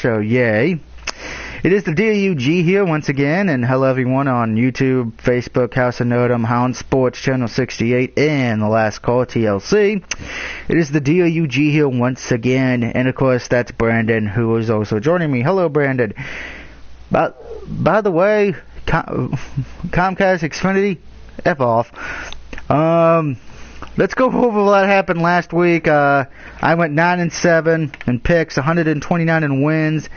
So, yay. It is the DAUG here once again, and hello everyone on YouTube, Facebook, House of Nerdum, Hound Sports, Channel 68, and The Last Call, TLC. It is the DAUG here once again, and of course that's Brandon, who is also joining me. Hello, Brandon. By the way, Comcast, Xfinity, F off. Let's go over what happened last week. I went 9-7 in picks, 129 in wins,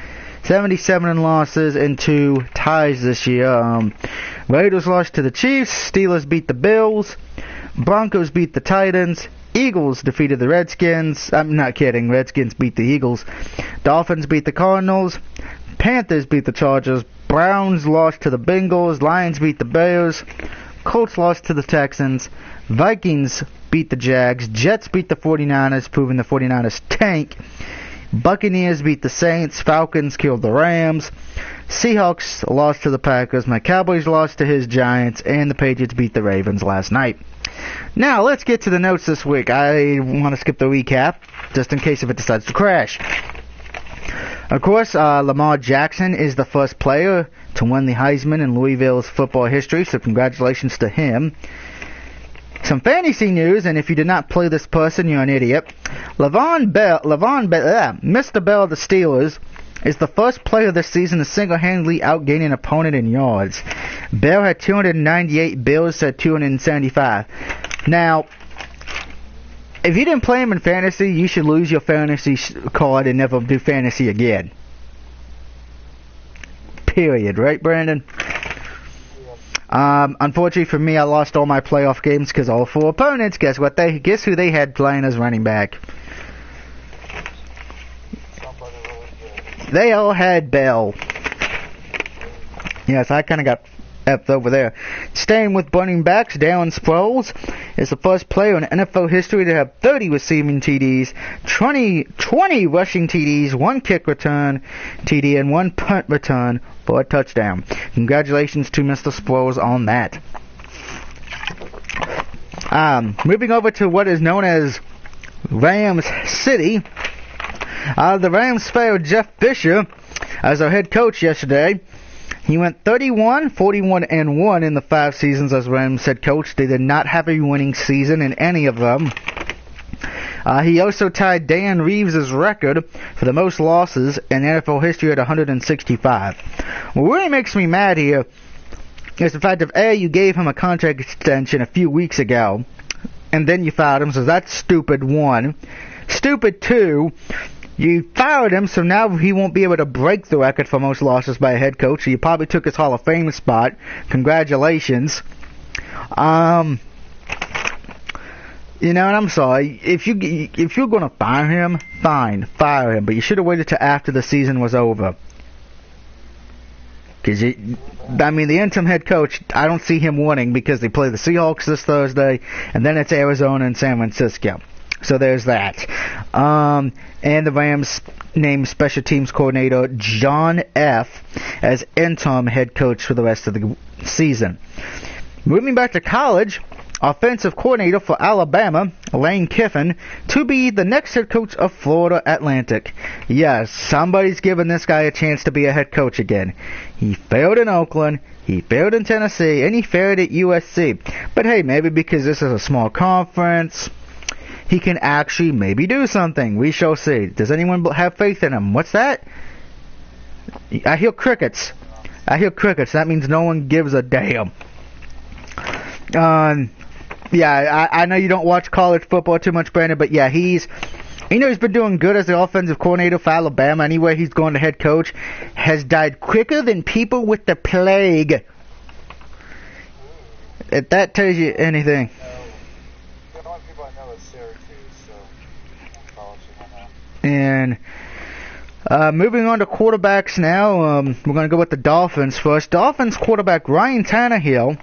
77 in losses, and 2 ties this year. Raiders lost to the Chiefs, Steelers beat the Bills, Broncos beat the Titans, Eagles defeated the Redskins. I'm not kidding, Redskins beat the Eagles. Dolphins beat the Cardinals, Panthers beat the Chargers, Browns lost to the Bengals, Lions beat the Bears, Colts lost to the Texans, Vikings beat the Jags, Jets beat the 49ers, proving the 49ers tank. Buccaneers beat the Saints, Falcons killed the Rams, Seahawks lost to the Packers, my Cowboys lost to his Giants, and the Patriots beat the Ravens last night. Now, let's get to the notes this week. I want to skip the recap, just in case if it decides to crash. Of course, Lamar Jackson is the first player to win the Heisman in Louisville's football history, so congratulations to him. Some fantasy news, and if you did not play this person, you're an idiot. Mr. Bell of the Steelers is the first player this season to single-handedly outgain an opponent in yards. Bell had 298, Bills had 275. Now, if you didn't play him in fantasy, you should lose your fantasy card and never do fantasy again. Period, right, Brandon? Unfortunately for me, I lost all my playoff games because all 4 opponents, guess who they had playing as running back? They all had Bell. Yes, I kind of got F'd over there. Staying with running backs, Darren Sproles is the first player in NFL history to have 30 receiving TDs, 20 rushing TDs, 1 kick return TD, and 1 punt return for a touchdown. Congratulations to Mr. Sproles on that. Moving over to what is known as Rams City. The Rams fired Jeff Fisher as our head coach yesterday. He went 31, 41, and 1 in the 5 seasons as Rams head coach. They did not have a winning season in any of them. He also tied Dan Reeves' record for the most losses in NFL history at 165. What really makes me mad here is the fact that A, you gave him a contract extension a few weeks ago, and then you fired him, so that's stupid, 1. Stupid, 2, you fired him, so now he won't be able to break the record for most losses by a head coach, so you probably took his Hall of Fame spot. Congratulations. You know, and I'm sorry, if you're going to fire him, fine, fire him, but you should have waited till after the season was over. Because, the interim head coach, I don't see him winning because they play the Seahawks this Thursday, and then it's Arizona and San Francisco. So there's that. And the Rams named special teams coordinator John F. as interim head coach for the rest of the season. Moving back to college, offensive coordinator for Alabama, Lane Kiffin, to be the next head coach of Florida Atlantic. Yes, somebody's giving this guy a chance to be a head coach again. He failed in Oakland, he failed in Tennessee, and he failed at USC. But hey, maybe because this is a small conference, he can actually maybe do something. We shall see. Does anyone have faith in him? What's that? I hear crickets. That means no one gives a damn. Yeah, I know you don't watch college football too much, Brandon, but yeah, he's been doing good as the offensive coordinator for Alabama. Anywhere he's going to head coach, has died quicker than people with the plague. If that tells you anything. The only people I know is Syracuse, so college I know. And moving on to quarterbacks now, we're going to go with the Dolphins first. Dolphins quarterback Ryan Tannehill.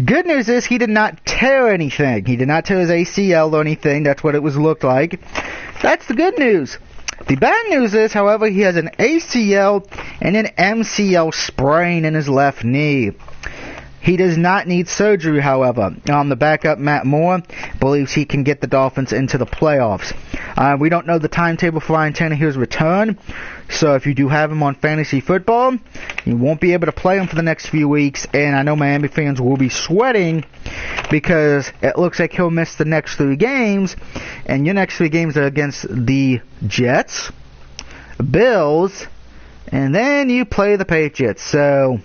Good news is he did not tear anything. He did not tear his ACL or anything. That's what it looked like. That's the good news. The bad news is, however, he has an ACL and an MCL sprain in his left knee. He does not need surgery, however. The backup, Matt Moore, believes he can get the Dolphins into the playoffs. We don't know the timetable for Ryan Tannehill's return, so if you do have him on fantasy football, you won't be able to play him for the next few weeks, and I know Miami fans will be sweating because it looks like he'll miss the next 3 games, and your next 3 games are against the Jets, Bills, and then you play the Patriots, so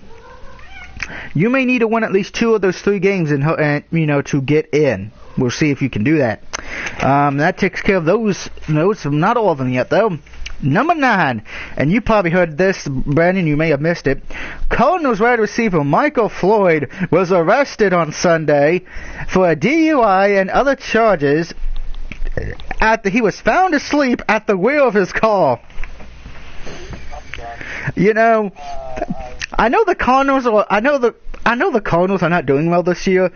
you may need to win at least 2 of those 3 games and to get in. We'll see if you can do that. That takes care of those notes. Not all of them yet, though. Number 9, and you probably heard this, Brandon, you may have missed it. Cardinals wide receiver Michael Floyd was arrested on Sunday for a DUI and other charges after he was found asleep at the wheel of his car. I know the Cardinals are not doing well this year,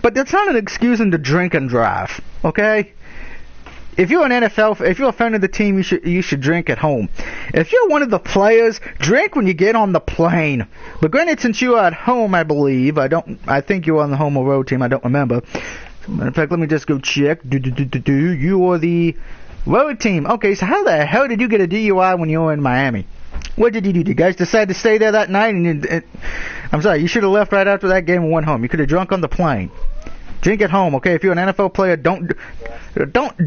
but that's not an excuse to drink and drive, okay? If you're an NFL, if you're a fan of the team, you should drink at home. If you're one of the players, drink when you get on the plane. But granted, since you are at home, I believe, I think you're on the home or road team, I don't remember. Matter of fact, let me just go check. You are the road team. Okay, so how the hell did you get a DUI when you were in Miami? What did you do? Did you guys decide to stay there that night? I'm sorry, you should have left right after that game and went home. You could have drunk on the plane. Drink at home, okay? If you're an NFL player, don't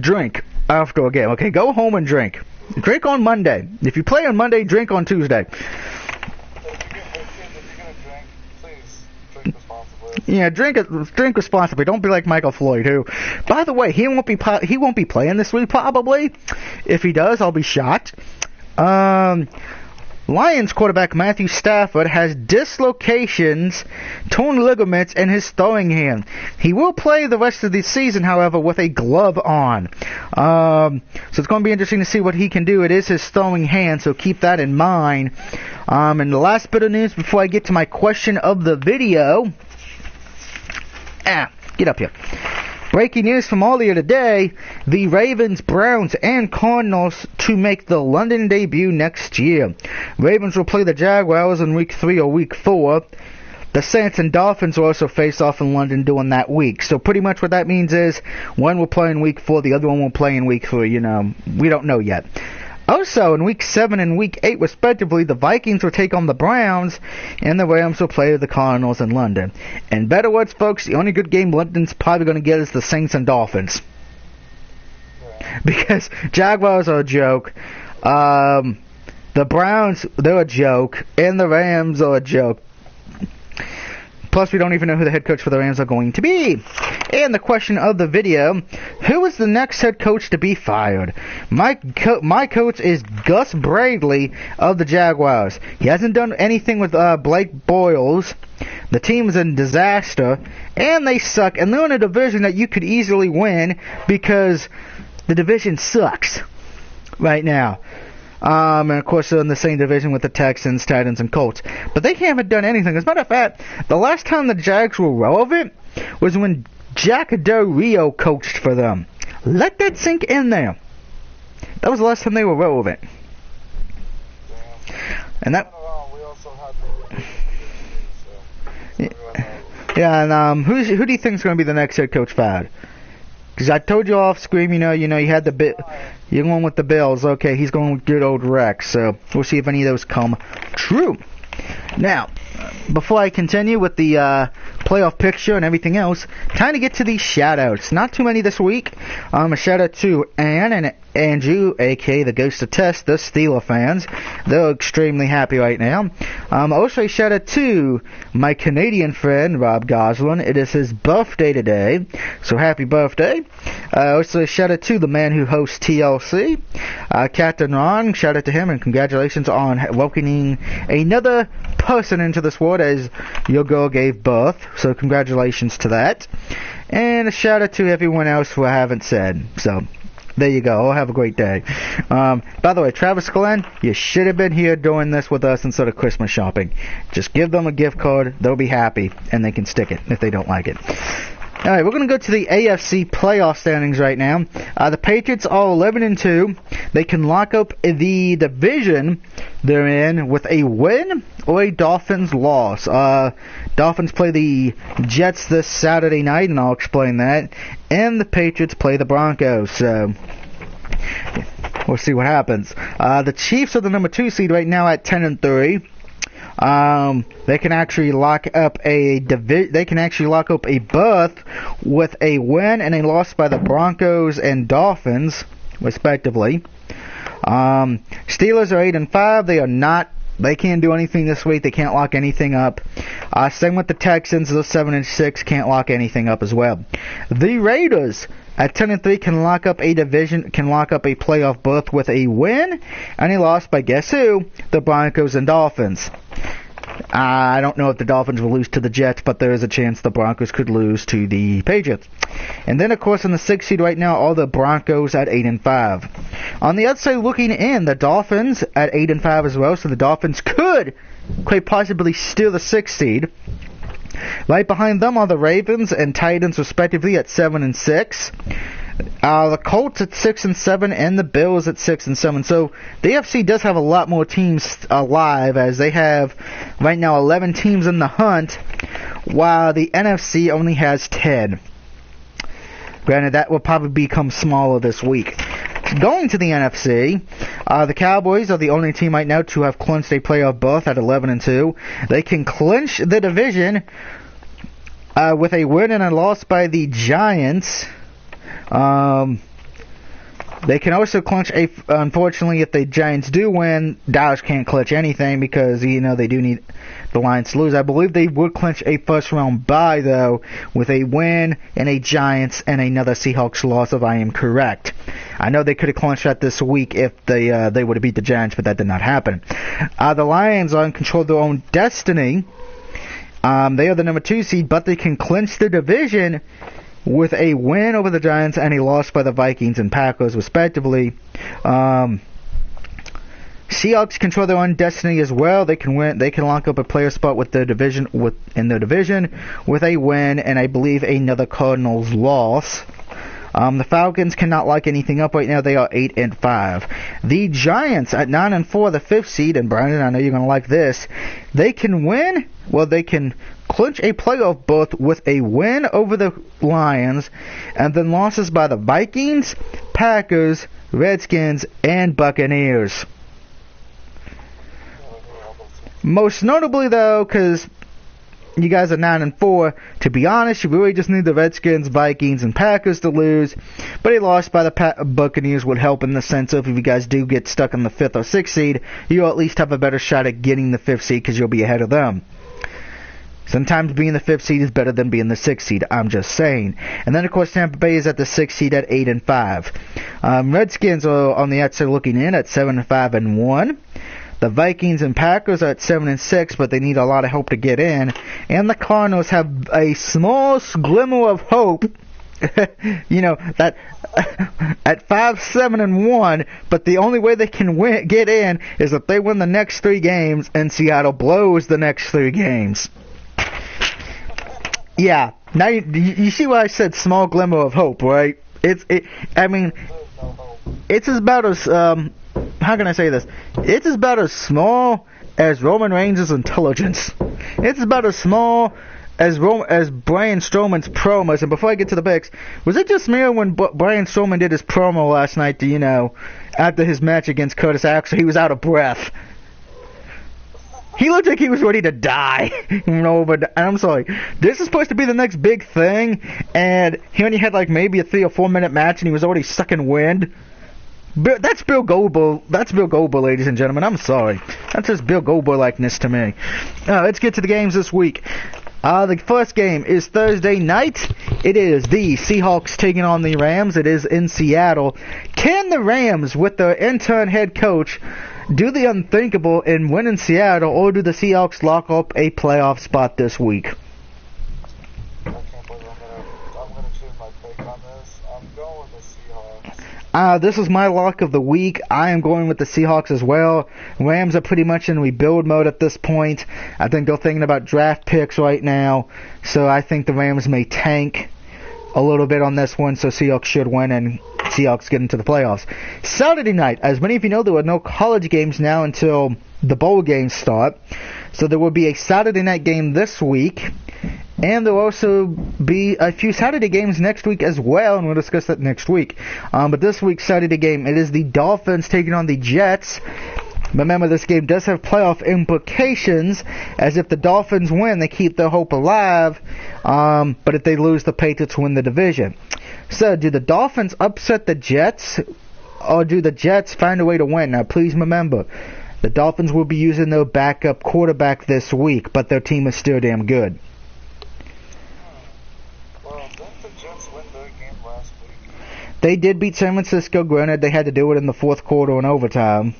drink after a game, okay? Go home and drink. Drink on Monday. If you play on Monday, drink on Tuesday. Yeah, drink responsibly. Don't be like Michael Floyd, who, by the way, he won't be playing this week probably. If he does, I'll be shocked. Lions quarterback Matthew Stafford has dislocations, torn ligaments in his throwing hand. He will play the rest of the season, however, with a glove on. So it's going to be interesting to see what he can do. It is his throwing hand, so keep that in mind. And the last bit of news before I get to my question of the video. Get up here. Breaking news from earlier today, the Ravens, Browns, and Cardinals to make the London debut next year. Ravens will play the Jaguars in Week 3 or Week 4. The Saints and Dolphins will also face off in London during that week. So pretty much what that means is one will play in Week 4, the other one will play in Week 3. We don't know yet. Also, in Week 7 and Week 8, respectively, the Vikings will take on the Browns, and the Rams will play the Cardinals in London. In better words, folks, the only good game London's probably going to get is the Saints and Dolphins. Because Jaguars are a joke, the Browns, they're a joke, and the Rams are a joke. Plus, we don't even know who the head coach for the Rams are going to be. And the question of the video, who is the next head coach to be fired? My coach is Gus Bradley of the Jaguars. He hasn't done anything with Blake Boyles. The team is a disaster, and they suck. And they're in a division that you could easily win because the division sucks right now. And of course, they're in the same division with the Texans, Titans, and Colts. But they haven't done anything. As a matter of fact, the last time the Jags were relevant was when Jack Del Rio coached for them. Let that sink in there. That was the last time they were relevant. And that. Yeah, and who do you think is going to be the next head coach fired? Because I told you off screen, you had the bit. You're going with the Bills. Okay, he's going with good old Rex. So we'll see if any of those come true. Now, before I continue with the playoff picture and everything else, time to get to these shout-outs. Not too many this week. A shout-out to Ann and Andrew, a.k.a. the Ghost of Test, the Steeler fans. They're extremely happy right now. Also a shout-out to my Canadian friend, Rob Goslin. It is his birthday today, so happy birthday. Also a shout-out to the man who hosts TLC, Captain Ron. Shout-out to him, and congratulations on welcoming another person into this world as your girl gave birth. So congratulations to that. And a shout-out to everyone else who I haven't said. So there you go. Have a great day. By the way, Travis Glenn, you should have been here doing this with us instead of Christmas shopping. Just give them a gift card. They'll be happy, and they can stick it if they don't like it. All right, we're going to go to the AFC playoff standings right now. The Patriots are 11-2. They can lock up the division they're in with a win or a Dolphins loss. Dolphins play the Jets this Saturday night, and I'll explain that. And the Patriots play the Broncos. So we'll see what happens. The Chiefs are the number 2 seed right now at 10-3. They can actually lock up a berth with a win and a loss by the Broncos and Dolphins, respectively. Steelers are 8-5. They can't do anything this week. They can't lock anything up. Same with the Texans. They're 7-6. Can't lock anything up as well. The Raiders at 10-3 can lock up a playoff berth with a win and a loss by guess who? The Broncos and Dolphins. I don't know if the Dolphins will lose to the Jets, but there is a chance the Broncos could lose to the Patriots. And then, of course, in the 6th seed right now, all the Broncos at 8-5. On the outside looking in, the Dolphins at 8-5 as well, so the Dolphins could quite possibly steal the 6th seed. Right behind them are the Ravens and Titans, respectively, at 7-6. The Colts at 6-7, and the Bills at 6-7. So the AFC does have a lot more teams alive, as they have right now 11 teams in the hunt, while the NFC only has 10. Granted, that will probably become smaller this week. Going to the NFC, the Cowboys are the only team right now to have clinched a playoff berth at 11-2. They can clinch the division with a win and a loss by the Giants. They can also clinch unfortunately, if the Giants do win, Dallas can't clinch anything because, they do need the Lions to lose. I believe they would clinch a first round bye, though, with a win and a Giants and another Seahawks loss, if I am correct. I know they could have clinched that this week if they would have beat the Giants, but that did not happen. The Lions are in control of their own destiny. They are the number 2 seed, but they can clinch the division with a win over the Giants and a loss by the Vikings and Packers, respectively. Seahawks control their own destiny as well. They can win. They can lock up a player spot in their division with a win and I believe another Cardinals loss. The Falcons cannot lock anything up right now. They are 8-5. The Giants at 9-4, the 5th seed, and Brandon, I know you're going to like this. They can win. Well, they can clinch a playoff berth with a win over the Lions, and then losses by the Vikings, Packers, Redskins, and Buccaneers. Most notably, though, because you guys are 9-4. To be honest, you really just need the Redskins, Vikings, and Packers to lose. But a loss by the Buccaneers would help in the sense of if you guys do get stuck in the 5th or 6th seed, you'll at least have a better shot at getting the 5th seed because you'll be ahead of them. Sometimes being the 5th seed is better than being the 6th seed. I'm just saying. And then, of course, Tampa Bay is at the 6th seed at 8-5. Redskins are on the outside looking in at 7-5-1. The Vikings and Packers are at 7-6, but they need a lot of hope to get in. And the Cardinals have a small glimmer of hope, that at 5-7-1. But the only way they can get in is if they win the next 3 games, and Seattle blows the next 3 games. Yeah, now you see why I said small glimmer of hope, right? It's about as how can I say this? It's about as small as Roman Reigns' intelligence. It's about as small as Braun Strowman's promos. And before I get to the picks, was it just me when Braun Strowman did his promo last night? After his match against Curtis Axel, he was out of breath. He looked like he was ready to die. But I'm sorry. This is supposed to be the next big thing, and he only had maybe a 3 or 4 minute match, and he was already sucking wind. That's Bill Goldberg. That's Bill Goldberg, ladies and gentlemen. I'm sorry. That's just Bill Goldberg likeness to me. Let's get to the games this week. The first game is Thursday night. It is the Seahawks taking on the Rams. It is in Seattle. Can the Rams, with their intern head coach, do the unthinkable and win in Seattle, or do the Seahawks lock up a playoff spot this week? I can't believe I'm gonna choose my pick on this. I'm going with the Seahawks. This is my lock of the week. I am going with the Seahawks as well. Rams are pretty much in rebuild mode at this point. I think they're thinking about draft picks right now, so I think the Rams may tank a little bit on this one, so Seahawks should win and Seahawks get into the playoffs. Saturday night, as many of you know, there are no college games now until the bowl games start. So there will be a Saturday night game this week. And there will also be a few Saturday games next week as well, and we'll discuss that next week. But this week's Saturday game, it is the Dolphins taking on the Jets. Remember, this game does have playoff implications, as if the Dolphins win, they keep their hope alive, but if they lose, the Patriots win the division. So, do the Dolphins upset the Jets, or do the Jets find a way to win? Now, please remember, the Dolphins will be using their backup quarterback this week, but their team is still damn good. Well, didn't the Jets win their game last week? They did beat San Francisco, granted they had to do it in the fourth quarter in overtime.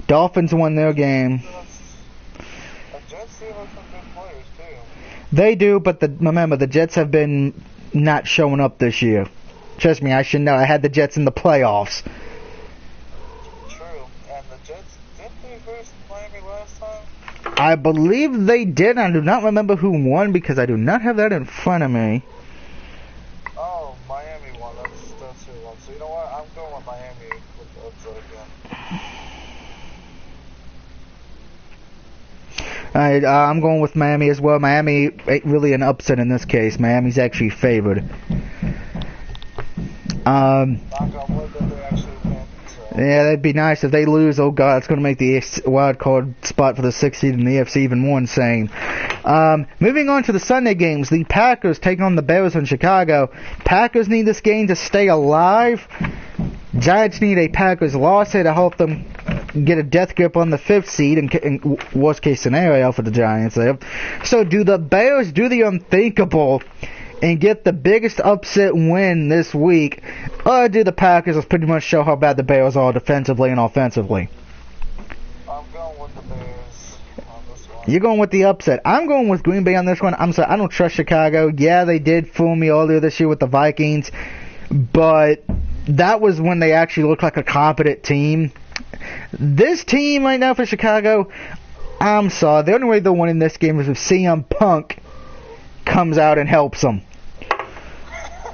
Dolphins won their game. The Jets do have some good players, too. They do, but remember, the Jets have been not showing up this year. Trust me, I should know. I had the Jets in the playoffs. True. And the Jets, didn't they versus Miami last time? I believe they did. I do not remember who won because I do not have that in front of me. Oh, Miami won. That's who won. So you know what? I'm going with Miami with the upset again. I'm going with Miami as well. Miami ain't really an upset in this case. Miami's actually favored. Knock on wood that they actually win. So. Yeah, that'd be nice. If they lose, oh god, it's going to make the wild card spot for the 6th seed in the AFC even more insane. Moving on to the Sunday games, the Packers taking on the Bears in Chicago. Packers need this game to stay alive. Giants need a Packers loss here to help them get a death grip on the 5th seed in worst case scenario for the Giants there. So do the Bears do the unthinkable and get the biggest upset win this week, or do the Packers pretty much show how bad the Bears are defensively and offensively? I'm going with the Bears on this one. You're going with the upset. I'm going with Green Bay on this one. I'm sorry, I don't trust Chicago. Yeah, they did fool me earlier this year with the Vikings, but that was when they actually looked like a competent team. This team right now for Chicago, I'm sorry, the only way they're winning this game is if CM Punk comes out and helps them.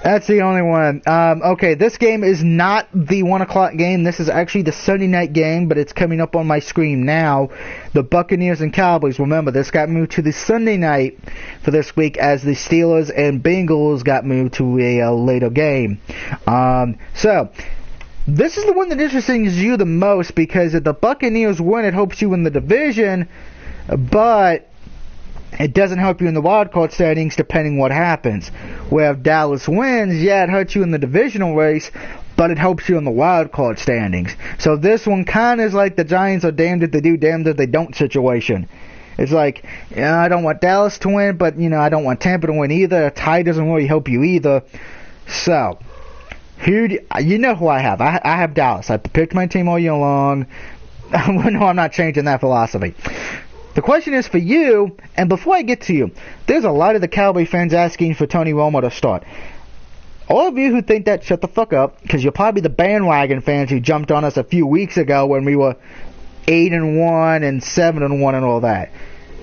That's the only one. Okay, this game is not the 1 o'clock game. This is actually the Sunday night game, but it's coming up on my screen now. The Buccaneers and Cowboys. Remember, this got moved to the Sunday night for this week as the Steelers and Bengals got moved to a later game. So, this is the one that interests you the most because if the Buccaneers win, it helps you in the division, but it doesn't help you in the wildcard standings depending what happens. Where if Dallas wins, yeah, it hurts you in the divisional race, but it helps you in the wildcard standings. So this one kind of is like the Giants are damned if they do, damned if they don't situation. It's like, I don't want Dallas to win, but, I don't want Tampa to win either. A tie doesn't really help you either. So, you know who I have. I have Dallas. I picked my team all year long. No, I'm not changing that philosophy. The question is for you, and before I get to you, there's a lot of the Cowboy fans asking for Tony Romo to start. All of you who think that, shut the fuck up, because you're probably the bandwagon fans who jumped on us a few weeks ago when we were 8-1 and 7-1 and all that.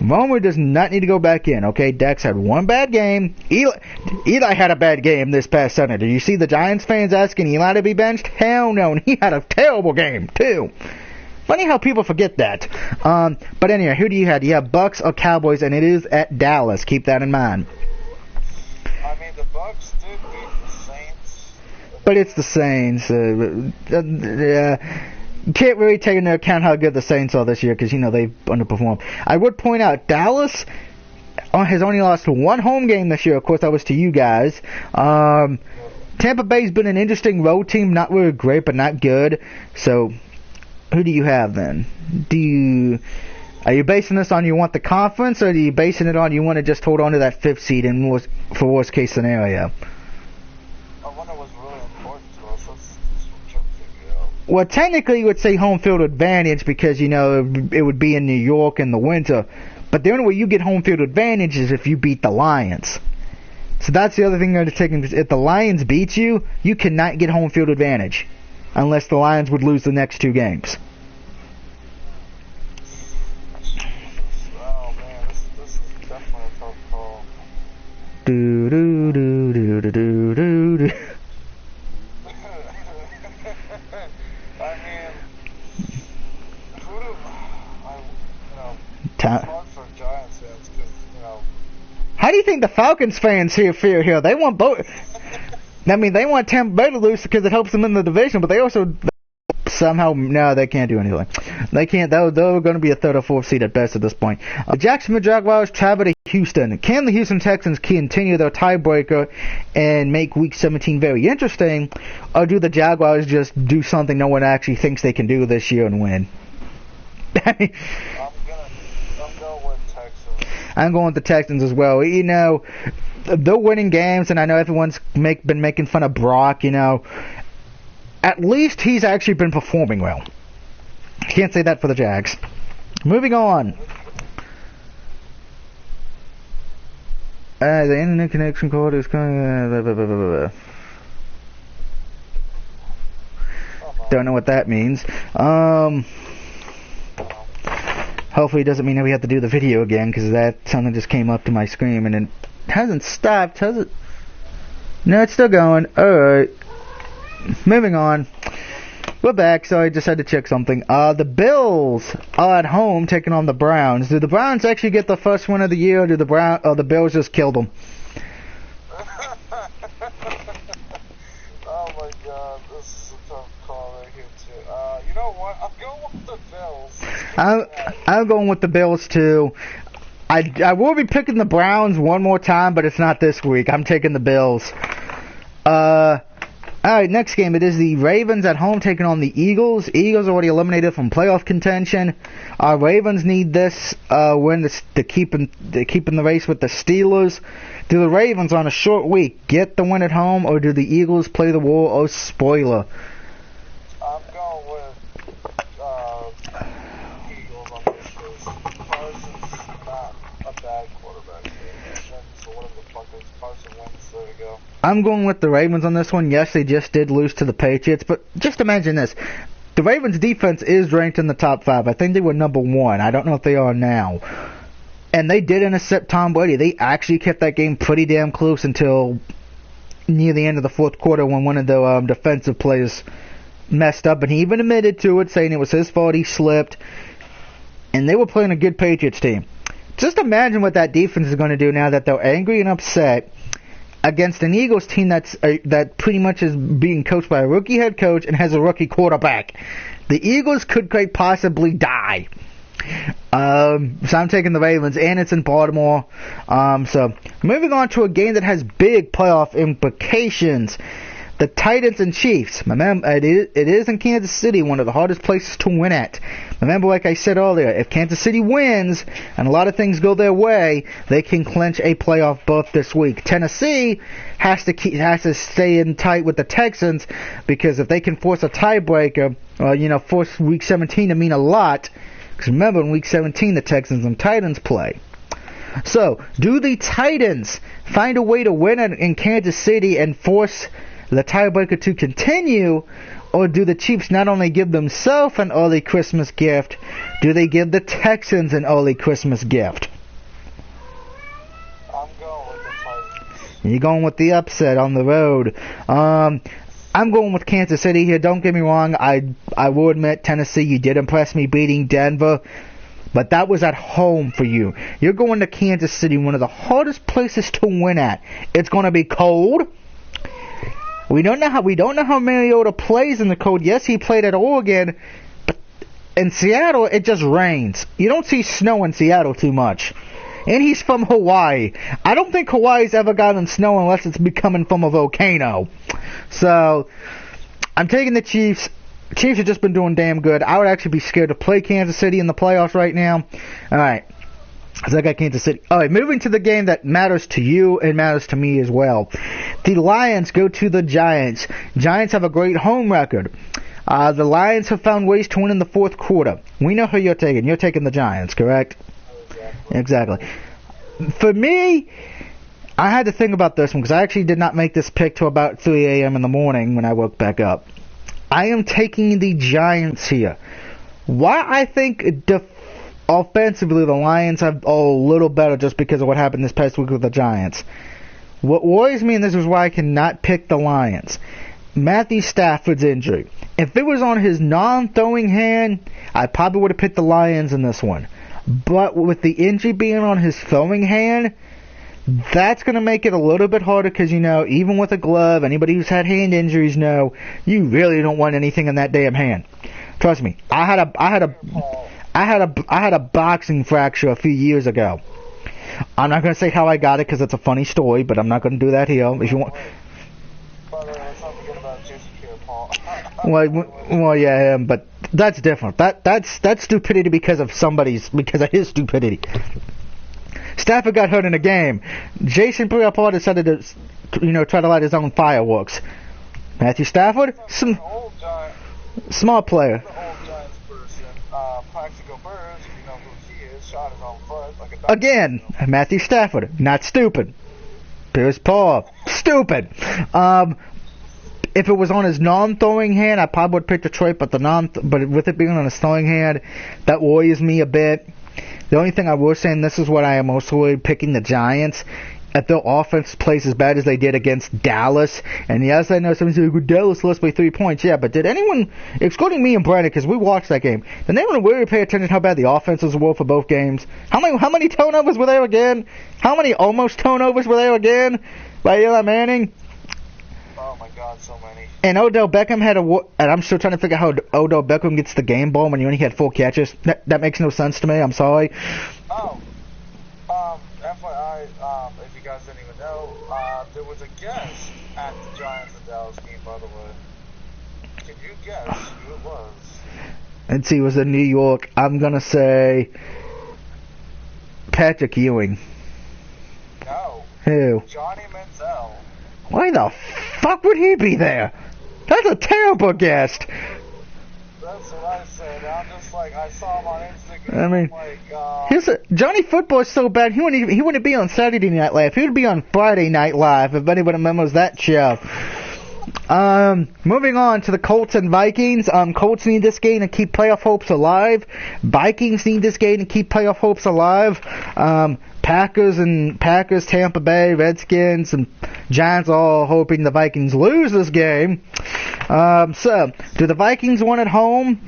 Romo does not need to go back in, okay? Dex had one bad game. Eli had a bad game this past Sunday. Did you see the Giants fans asking Eli to be benched? Hell no, and he had a terrible game, too. Funny how people forget that. But anyway, who do you have? Do you have Bucks or Cowboys? And it is at Dallas. Keep that in mind. I mean, the Bucks did beat the Saints. But it's the Saints. Can't really take into account how good the Saints are this year because, they've underperformed. I would point out, Dallas has only lost one home game this year. Of course, that was to you guys. Tampa Bay's been an interesting road team. Not really great, but not good. So, who do you have then? Are you basing this on you want the conference, or are you basing it on you want to just hold on to that 5th seed for worst case scenario? I wonder what's really important to us. Let's try to figure it out. Well, technically you would say home field advantage because, it would be in New York in the winter. But the only way you get home field advantage is if you beat the Lions. So that's the other thing they're taking. If the Lions beat you, you cannot get home field advantage. Unless the Lions would lose the next 2 games. Oh man, this is definitely a tough call. hard for Giants fans because, How do you think the Falcons fans here feel here? They want both. I mean, they want Tampa Bay to lose because it helps them in the division, but they also somehow, no, they can't do anything. They can't. They're going to be a third or fourth seed at best at this point. The Jacksonville Jaguars travel to Houston. Can the Houston Texans continue their tiebreaker and make Week 17 very interesting, or do the Jaguars just do something no one actually thinks they can do this year and win? I'm going with Texans. I'm going with the Texans as well. They're winning games, and I know everyone's been making fun of Brock, At least he's actually been performing well. Can't say that for the Jags. Moving on. The internet connection code is coming. Don't know what that means. Hopefully it doesn't mean that we have to do the video again, because that something just came up to my screen and it hasn't stopped, has it? No, it's still going. Alright. Moving on. We're back, so I just had to check something. The Bills are at home taking on the Browns. Do the Browns actually get the first win of the year, or do the Bills just kill them? Oh my god, this is a tough call right here too. You know what? I'm going with the Bills. I'm going with the Bills too. I will be picking the Browns one more time, but it's not this week. I'm taking the Bills. Alright, next game. It is the Ravens at home taking on the Eagles. Eagles already eliminated from playoff contention. Ravens need this win to keep in the race with the Steelers. Do the Ravens on a short week get the win at home, or do the Eagles play the war or spoiler? I'm going with Eagles on this because Carson's not a bad quarterback. So whatever the fuck is Carson Wentz, there we go. I'm going with the Ravens on this one. Yes, they just did lose to the Patriots, but just imagine this. The Ravens' defense is ranked in the top 5. I think they were number 1. I don't know if they are now. And they did intercept Tom Brady. They actually kept that game pretty damn close until near the end of the fourth quarter when one of the defensive players messed up, and he even admitted to it, saying it was his fault, he slipped. And they were playing a good Patriots team. Just imagine what that defense is going to do now that they're angry and upset against an Eagles team that pretty much is being coached by a rookie head coach and has a rookie quarterback. The Eagles could quite possibly die. So I'm taking the Ravens, and it's in Baltimore. So moving on to a game that has big playoff implications. The Titans and Chiefs. Remember, it is in Kansas City, one of the hardest places to win at. Remember, like I said earlier, if Kansas City wins and a lot of things go their way, they can clinch a playoff berth this week. Tennessee has to stay in tight with the Texans, because if they can force a tiebreaker, force Week 17 to mean a lot. Because remember, in Week 17, the Texans and Titans play. So, do the Titans find a way to win in Kansas City and force the tiebreaker to continue, or do the Chiefs not only give themselves an early Christmas gift, do they give the Texans an early Christmas gift? I'm going with the Titans. You're going with the upset on the road. I'm going with Kansas City here. Don't get me wrong. I will admit, Tennessee, you did impress me beating Denver, but that was at home for you. You're going to Kansas City, one of the hardest places to win at. It's going to be cold. We don't know how Mariota plays in the cold. Yes, he played at Oregon, but in Seattle it just rains. You don't see snow in Seattle too much. And he's from Hawaii. I don't think Hawaii's ever gotten snow unless it's coming from a volcano. So, I'm taking the Chiefs. Chiefs have just been doing damn good. I would actually be scared to play Kansas City in the playoffs right now. Alright. So I got Kansas City. Alright, moving to the game that matters to you and matters to me as well. The Lions go to the Giants. Giants have a great home record. The Lions have found ways to win in the fourth quarter. We know who you're taking. You're taking the Giants, correct? Exactly. For me, I had to think about this one because I actually did not make this pick till about 3 a.m. in the morning when I woke back up. I am taking the Giants here. Why I think offensively the Lions are a little better just because of what happened this past week with the Giants. What worries me, and this is why I cannot pick the Lions, Matthew Stafford's injury. If it was on his non-throwing hand, I probably would have picked the Lions in this one. but with the injury being on his throwing hand, that's going to make it a little bit harder because, you know, even with a glove, anybody who's had hand injuries know you really don't want anything in that damn hand. Trust me, I had a boxing fracture a few years ago. I'm not going to say how I got it because it's a funny story, but I'm not going to do that here. If you want. Let's not forget about Jason Pierre-Paul. Well, yeah, but that's different. That's stupidity because of his stupidity. Stafford got hurt in a game. Jason Pierre-Paul decided to, you know, try to light his own fireworks. Matthew Stafford, smart player. The old Giants person, Plaxico Burress, if you know who he is, shot his own foot like a Again, Matthew Stafford, not stupid. Pierce-Paul, stupid. If it was on his non-throwing hand, I probably would pick Detroit, but with it being on his throwing hand, that worries me a bit. The only thing I will say, and this is what I am mostly picking the Giants, if their offense plays as bad as they did against Dallas, and yes, I know somebody's like, well, Dallas lost by 3 points, yeah, but did anyone, excluding me and Brandon, because we watched that game, did anyone really pay attention to how bad the offenses were for both games? How many turnovers were there again? How many almost turnovers were there again by Eli Manning? Oh my God, so many. And Odell Beckham and I'm still trying to figure out how Odell Beckham gets the game ball when he only had 4 catches. That makes no sense to me. I'm sorry. Oh, FYI, if you guys didn't even know, there was a guest at the Giants and Dallas game, by the way. Can you guess who it was? Let's see, it was in New York. I'm gonna say Patrick Ewing. No. Who? Johnny Manziel. Why the fuck would he be there? That's a terrible guest. That's what I said. I'm just like, I saw him on Instagram. I mean, like, Johnny Football is so bad. He wouldn't be on Saturday Night Live. He would be on Friday Night Live. If anybody remembers that show. Moving on to the Colts and Vikings. Colts need this game to keep playoff hopes alive. Vikings need this game to keep playoff hopes alive. Packers, Tampa Bay, Redskins, and Giants all hoping the Vikings lose this game. So, do the Vikings win at home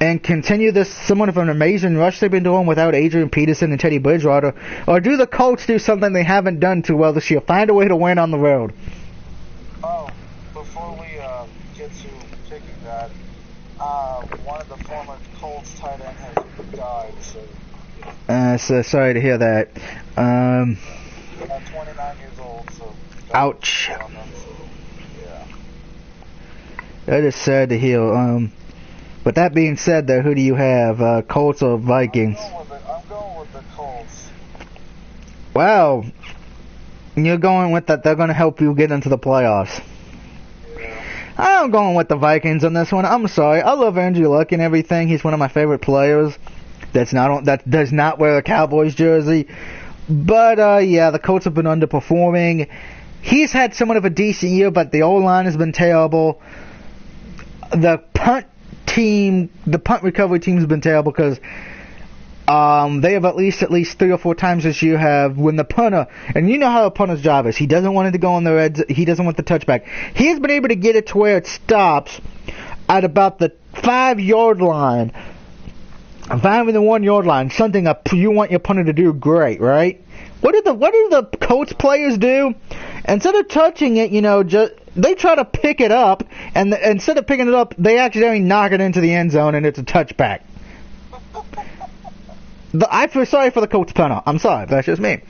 and continue this somewhat of an amazing rush they've been doing without Adrian Peterson and Teddy Bridgewater? Or do the Colts do something they haven't done too well this year? Find a way to win on the road. Oh, before we get to picking that, one of the former Colts tight end has died, so sorry to hear that. 29 years old, so... Ouch. Yeah. That is sad to hear. But that being said, though, who do you have, Colts or Vikings? I'm going with the Colts. Wow. You're going with that they're going to help you get into the playoffs. Yeah. I'm going with the Vikings on this one. I'm sorry. I love Andrew Luck and everything. He's one of my favorite players. That does not wear a Cowboys jersey. But, yeah, the Colts have been underperforming. He's had somewhat of a decent year, but the O-line has been terrible. The punt recovery team has been terrible because they have at least 3 or 4 times this year when the punter, and you know how a punter's job is. He doesn't want it to go on the red. He doesn't want the touchback. He's been able to get it to where it stops at about the 5-yard line. 5 and the 1 yard line, something you want your punter to do great, right? What do the Colts players do? Instead of touching it, they try to pick it up, and instead of picking it up, they accidentally knock it into the end zone, and it's a touchback. I feel sorry for the Colts punter. I'm sorry, that's just me.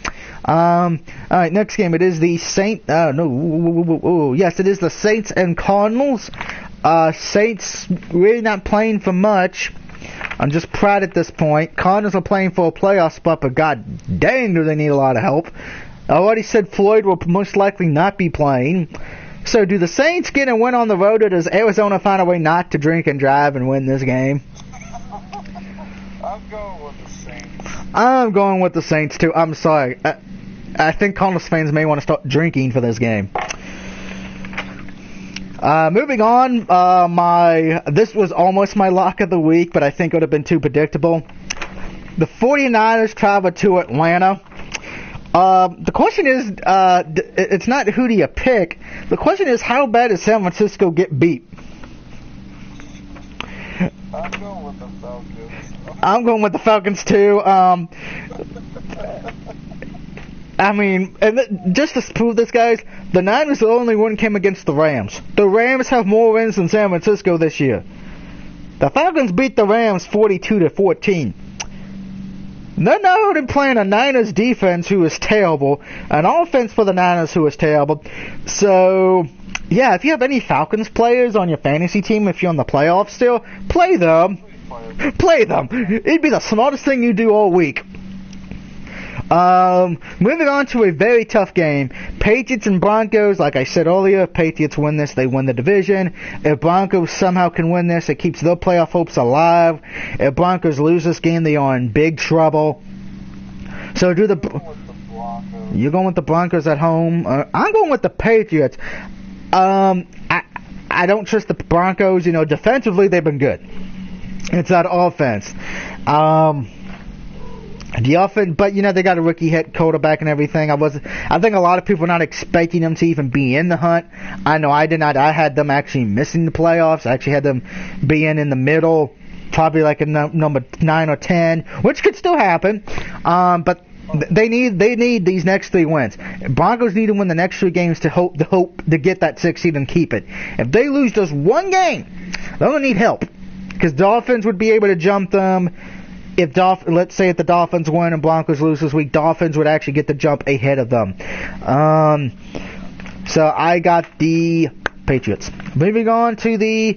All right, next game. It is the Saints. Yes, it is the Saints and Cardinals. Saints really not playing for much. I'm just proud at this point. Cardinals are playing for a playoff spot, but god dang do they need a lot of help. I already said Floyd will most likely not be playing. So do the Saints get a win on the road, or does Arizona find a way not to drink and drive and win this game? I'm going with the Saints. I'm going with the Saints too. I'm sorry. I think Cardinals fans may want to start drinking for this game. Moving on, this was almost my lock of the week, but I think it would have been too predictable. The 49ers travel to Atlanta. The question is, it's not who do you pick. The question is, how bad does San Francisco get beat? I'm going with the Falcons. I'm going with the Falcons too. I mean, and just to prove this, guys, the Niners only one came against the Rams. The Rams have more wins than San Francisco this year. The Falcons beat the Rams 42-14. They're now playing a Niners defense who is terrible, an offense for the Niners who is terrible. So, yeah, if you have any Falcons players on your fantasy team, if you're in the playoffs still, play them. Play them. It'd be the smartest thing you do all week. Moving on to a very tough game. Patriots and Broncos. Like I said earlier, Patriots win this, they win the division. If Broncos somehow can win this, it keeps their playoff hopes alive. If Broncos lose this game, they are in big trouble. So you're going with the Broncos at home. I'm going with the Patriots. I don't trust the Broncos. You know, defensively they've been good. It's that offense. The offense, but you know they got a rookie head quarterback and everything. I think a lot of people were not expecting them to even be in the hunt. I know I did not. I had them actually missing the playoffs. I actually had them being in the middle, probably like a number 9 or 10, which could still happen. But they need these next 3 wins. Broncos need to win the next 3 games to hope to get that 6th seed and keep it. If they lose just 1 game, they're gonna need help because Dolphins would be able to jump them. Let's say if the Dolphins win and Broncos lose this week, Dolphins would actually get the jump ahead of them. So I got the Patriots. Moving on to the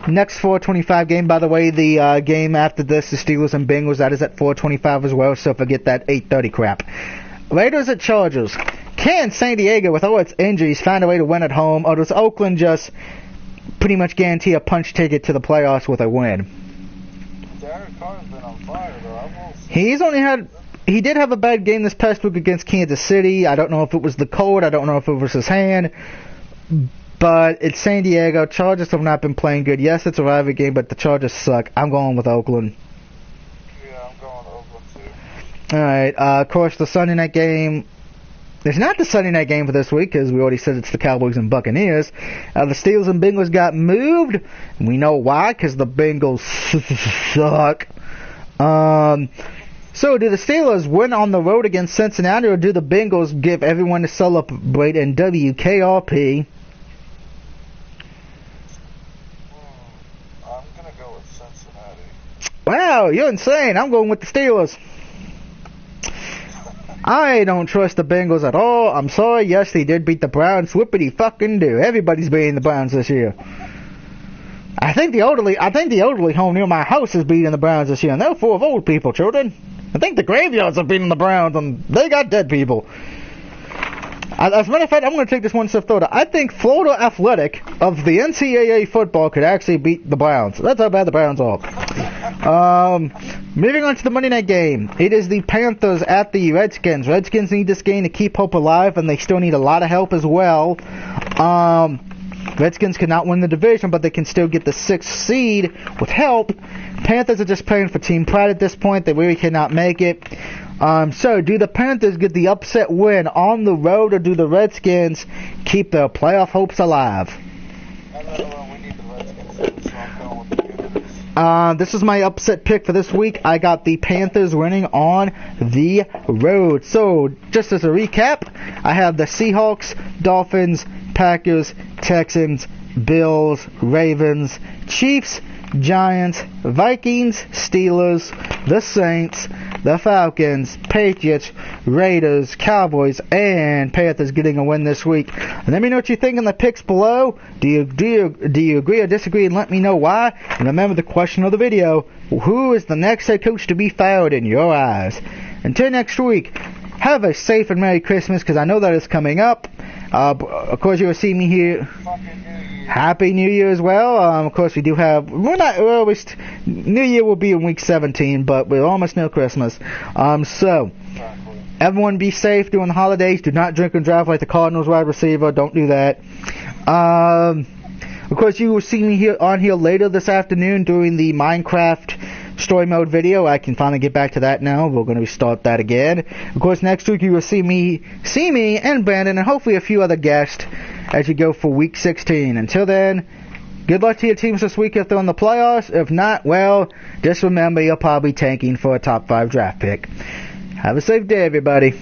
next 4:25 game. By the way, the game after this, the Steelers and Bengals, that is at 4:25 as well, so forget that 8:30 crap. Raiders at Chargers. Can San Diego, with all its injuries, find a way to win at home, or does Oakland just pretty much guarantee a punch ticket to the playoffs with a win? Derek Carr's been on fire, though. He did have a bad game this past week against Kansas City. I don't know if it was the cold. I don't know if it was his hand. But it's San Diego. Chargers have not been playing good. Yes, it's a rivalry game, but the Chargers suck. I'm going with Oakland. Yeah, I'm going with Oakland, too. Alright, of course, the Sunday night game. It's not the Sunday night game for this week, because we already said it's the Cowboys and Buccaneers. The Steelers and Bengals got moved. We know why, because the Bengals suck. So, do the Steelers win on the road against Cincinnati, or do the Bengals give everyone to celebrate in WKRP? I'm going to go with Cincinnati. Wow, you're insane. I'm going with the Steelers. I don't trust the Bengals at all. I'm sorry. Yes, they did beat the Browns. Whoopity fucking do. Everybody's beating the Browns this year. I think the elderly home near my house is beating the Browns this year, and they're full of old people, children. I think the graveyards are beating the Browns, and they got dead people. As a matter of fact, I'm going to take this one step further. I think Florida Athletic of the NCAA football could actually beat the Browns. That's how bad the Browns are. Moving on to the Monday night game. It is the Panthers at the Redskins. Redskins need this game to keep hope alive, and they still need a lot of help as well. Redskins cannot win the division, but they can still get the 6th seed with help. Panthers are just playing for team pride at this point. They really cannot make it. So, do the Panthers get the upset win on the road, or do the Redskins keep their playoff hopes alive? We need the Redskins, so I'm going with the Panthers. This is my upset pick for this week. I got the Panthers winning on the road. So, just as a recap, I have the Seahawks, Dolphins, Packers, Texans, Bills, Ravens, Chiefs, Giants, Vikings, Steelers, the Saints, the Falcons, Patriots, Raiders, Cowboys, and Panthers getting a win this week. And let me know what you think in the picks below. Do you agree or disagree, and let me know why. And remember the question of the video: who is the next head coach to be fired in your eyes? Until next week, have a safe and Merry Christmas, because I know that is coming up. Of course, you will see me here. Happy New Year as well. Of course, we do have. New Year will be in week 17, but we're almost near Christmas. So, everyone be safe during the holidays. Do not drink and drive like the Cardinals wide receiver. Don't do that. Of course, you will see me on here later this afternoon doing the Minecraft story mode video. I can finally get back to that now. We're going to start that again. Of course, next week you will see me and Brandon and hopefully a few other guests as you go for week 16. Until then, Good luck to your teams this week if they're in the playoffs. If not, well, just remember you're probably tanking for a top 5 draft pick. Have a safe day, everybody.